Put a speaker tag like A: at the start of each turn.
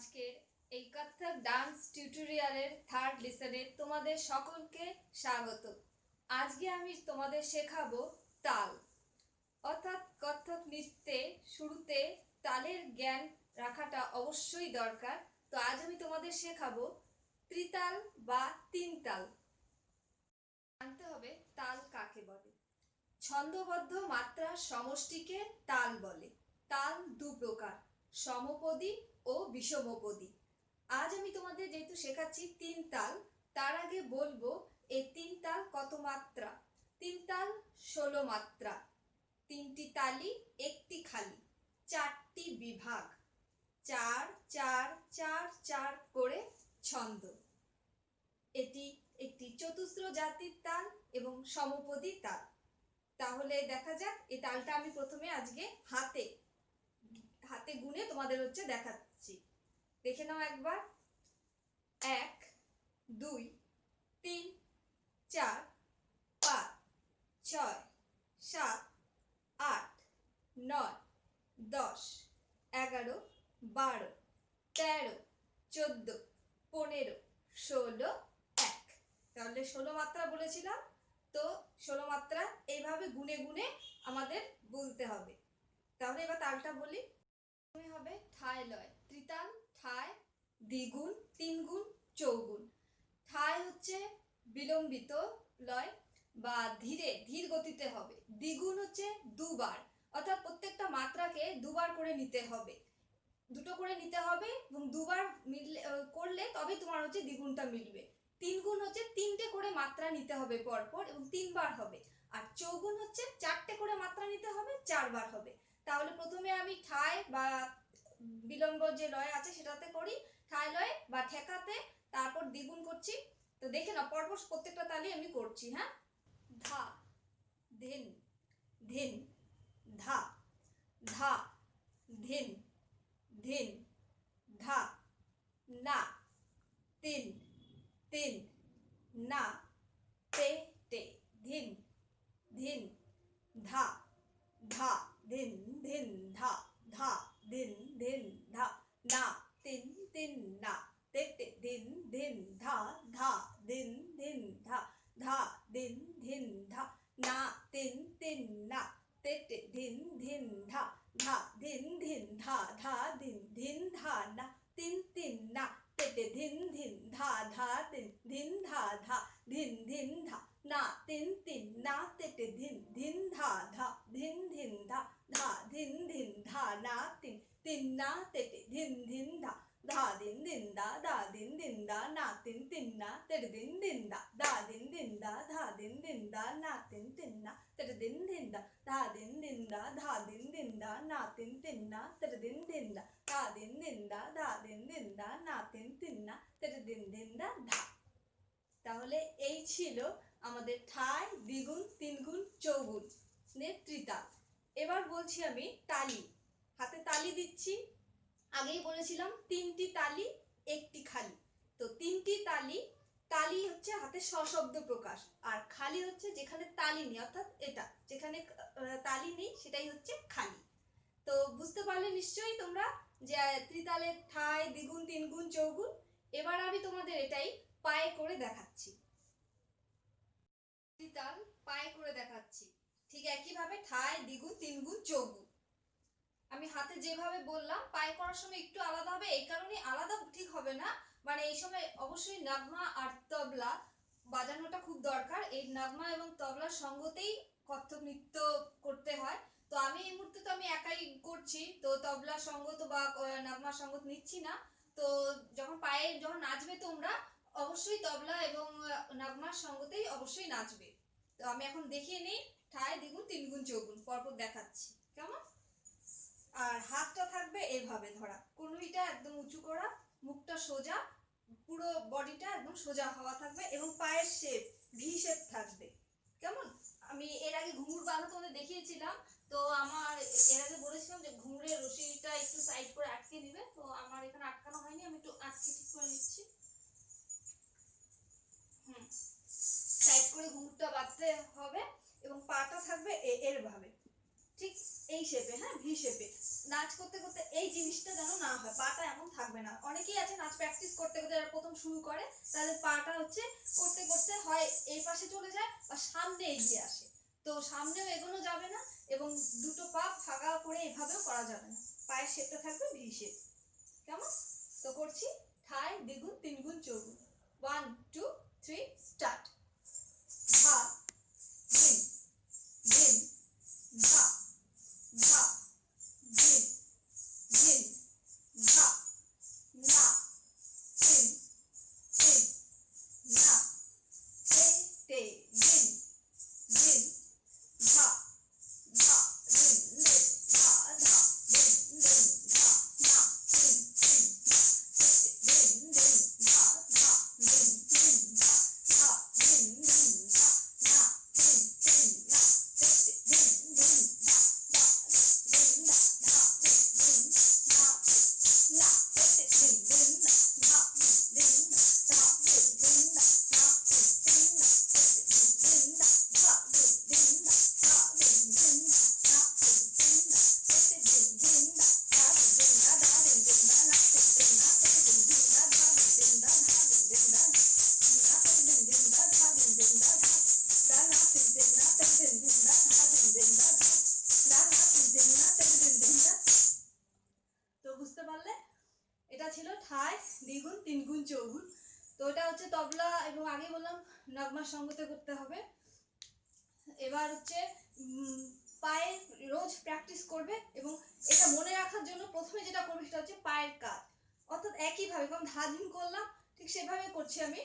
A: আজকের এই কথক ডান্স টিউটোরিয়ালের থার্ড লেসনে তোমাদের সকলকে স্বাগত। আজকে আমি তোমাদের শেখাবো তাল, অর্থাৎ কথক নৃত্যে শুরুতে তালের জ্ঞান রাখাটা অবশ্যই দরকার। তো আজ আমি তোমাদের শেখাবো ত্রিতাল বা তিন তাল। জানতে হবে তাল কাকে বলে। ছন্দবদ্ধ মাত্রার সমষ্টিকে তাল বলে। তাল দু প্রকার, সমপদী ও বিষমপদী। আজ আমি তোমাদের যেহেতু শেখাচ্ছি তিন তাল, তার আগে বলবো এই তিন তাল কত মাত্রা। তিন তাল 16 মাত্রা, তিনটি তালি একটি খালি, চারটি বিভাগ, 4 4 4 4 করে ছন্দ। এটি একটি চতুস্র জাতির তাল এবং সমপদী তাল। তাহলে দেখা যাক এই তালটা আমি প্রথমে আজকে হাতে গুনে তোমাদের দেখাচ্ছি। দেখে নাও একবার। 1 2 3 4 5 6 7 8 9 10 11 12 13 14 15 16 1। তাহলে 16 মাত্রা বলেছিলাম, তো 16 মাত্রা এইভাবে গুনে গুনে আমাদের বলতে হবে। তাহলে এবার তালটা বলি। হবে ঠায় লয়, ত্রিতাল ঠায়, দ্বিগুণ, তিনগুণ, চৌগুণ। ঠায় হচ্ছে বিলম্বিত লয় বা ধীর গতিতে হবে। দ্বিগুণ হচ্ছে দুবার, অর্থাৎ প্রত্যেকটা মাত্রাকে দুবার করে নিতে হবে, দুটো করে নিতে হবে এবং দুবার করলে তবে তোমার দ্বিগুণটা মিলবে। তিনগুণ হচ্ছে তিনটে করে মাত্রা নিতে হবে পরপর এবং তিনবার হবে। আর চৌগুণ হচ্ছে চারটে করে মাত্রা নিতে হবে, চারবার হবে। তাহলে প্রথমে আমি ঠায় বা বিলম্ব যে লয় আছে সেটাতে করি, ঠায় লয় বা ঠেকাতে, তারপর দ্বিগুণ করছি। তো দেখে নাও পরপর প্রত্যেকটা তালি আমি করছি। হ্যাঁ, ধা ধিন ধিন, ধা ধা ধিন ধিন, ধা, না তিন তিন, না তে তে, ধিন ধিন, ধা ধা ধিন ধিন, ধা ধা ধিন ধিন, ধা, না তিন তিন, না তে তে, ধিন ধিন, ধা ধা ধিন ধিন, ধা ধা ধিন ধিন, ধা, না তিন তিন, না তে তে, ধিন ধিন, ধা ধা ধিন ধিন, ধা ধা ধিন ধিন, ধা, না তিন তিন, না তে তে, ধিন ধিন, ধা ধা ধিন ধিন, ধা ধা ধিন ধিন, ধা, না তিন তিন, না তে তে, ধিন ধিন, ধা ধা ধিন ধিন, ধা ধা ধিন ধিন, ধা, না তিন তিন, না তে তে, ধিন ধিন, ধা ধা ধিন ধিন, দা দা ধিন ধিন, দা, না তিন তিন, না তে তে, ধিন ধিন, দা দা ধিন ধিন, দা ধা ধিন ধিন, দা, না তিন তিন, না তে তে, ধিন ধিন, দা ধা ধিন ধিন, দা ধা ধিন ধিন, দা, না তিন তিন, না তে তে, ধিন ধিন, দা ধা ধিন ধিন, দা ধা ধিন ধিন, দা, না তিন তিন, না তে তে, ধিন ধিন, দা ধা। তাহলে এই ছিল আমাদের ঠায়, দ্বিগুণ, তিনগুণ, চৌগুণ ত্রিতাল। এবার বলছি আমি তালি। হাতে তালি দিচ্ছি। আগেই বলেছিলাম তিনটি তালি একটি খালি। তো তিনটি তালি, তালি হচ্ছে হাতে সশব্দ প্রকাশ, আর খালি হচ্ছে যেখানে তালি নেই, অর্থাৎ এটা যেখানে তালি নেই সেটাই হচ্ছে খালি। তো বুঝতে পারলে নিশ্চয়ই তোমরা যে ত্রিতালের ঠায়, দ্বিগুণ, তিনগুণ, চৌগুণ। এবার আমি তোমাদের এটাই পায়ে করে দেখাচ্ছি। ত্রিতাল পায়ে করে দেখাচ্ছি, ঠিক একইভাবে ঠায়, দ্বিগুণ, তিনগুণ, চৌগুণ। আমি হাতে যেভাবে বললাম পায়ে করার সময় একটু আলাদা হবে। এই কারণে আলাদা ঠিক হবে না, মানে এই সময় অবশ্যই নগমা আর তবলা বাজানোটা খুব দরকার। এই নগমা এবং তবলার সঙ্গতেই কত্থক নৃত্য করতে হয়। তো আমি এই মুহূর্তে তো আমি একাই করছি, তো তবলার সঙ্গত বা নগমার সঙ্গত নিচ্ছি না। তো যখন পায়ে যখন নাচবে তোমরা, অবশ্যই তবলা এবং নগমার সঙ্গতেই অবশ্যই নাচবে। তো আমি এখন দেখিয়ে নিই ঠায়, দ্বিগুণ, তিনগুণ, চৌগুণ পরপর দেখাচ্ছি। কেমন? আর হাতটা থাকবে এভাবে ধরা, কনুইটা একদম উঁচু করা, মুখটা সোজা, পুরো বডিটা একদম সোজা হওয়া থাকবে এবং পায়ের শেপ ভি শেপ থাকবে। কেমন? আমি এর আগে ঘুঙুর বাঁধা তোমাদের দেখিয়েছিলাম। তো আমার এর আগে বলেছিলাম যে ঘুঙুরের রশিটা একটু সাইড করে আটকে দিবে। তো আমার এখানে আটকানো হয়নি, আমি একটু আটকে ঠিক করে নিচ্ছি। সাইড করে ঘুঙুরটা বাঁধতে হবে এবং পাটা থাকবে এর ভাবে, ঠিক
B: এই শেপে, হ্যাঁ ভি শেপে। নাচ করতে করতে এই জিনিসটা যেন না হয়, পাটা এমন থাকবে না। অনেকেই আছে নাচ প্র্যাকটিস করতে করতে যারা প্রথম শুরু করে তাদের পাটা হচ্ছে করতে করতে হয় এই পাশে চলে যায় বা সামনে এগিয়ে আসে, তো সামনেও এগোনো যাবে না এবং দুটো পা ফাঁকা করে এভাবেও করা যাবে না, পায়ের শেপটা থাকবে ভি শেপ। কেমন? তো করছি, ঠাই দ্বিগুণ তিনগুণ চৌগুণ। 1 2 3 স্টার্ট। ধা ধিন ধিন ধা ধা ধিন ধিন ধা না ধিন ধিন না টে টে ধিন ধিন ধা ধা ধিন ধিন ধা ধা ধিন ধিন ধা না ধিন ধিন না ধিন ধিন ধা ধা ধিন ধিন ধা ধা ধিন ধিন ধা না ধিন ধিন না ধিন ধিন ধা ধা ধিন ধা ধা ধিন না না ধিন ধিন না ধা ধিন না ধা ধিন না না ধিন না ধিন না ধা ধিন না ধা ধিন না না ধিন না ধিন ধিন না ধা ধিন না ধা ধিন না না ধিন না ধিন না ধা ধিন না ধা ধিন না না ধিন ধিন না ধা ধিন না ধা দা না ধিন ধিন না ধিন ধিন না ধা ধিন না ধা দা না ধিন ধিন না ধিন ধিন না। তো বুঝতে পারলে এটা ছিল ঠাই দ্বিগুণ তিনগুণ চৌগুণ। তো এটা হচ্ছে তবলা এবং আগে বললাম নগমার সঙ্গতে করতে হবে। এবার হচ্ছে পায়ে রোজ প্র্যাকটিস করবে এবং এটা মনে রাখার জন্য প্রথমে যেটা করবে সেটা হচ্ছে পায়ের কাজ, অর্থাৎ একইভাবে যেমন ধাধিন করলাম ঠিক সেভাবে করছি আমি।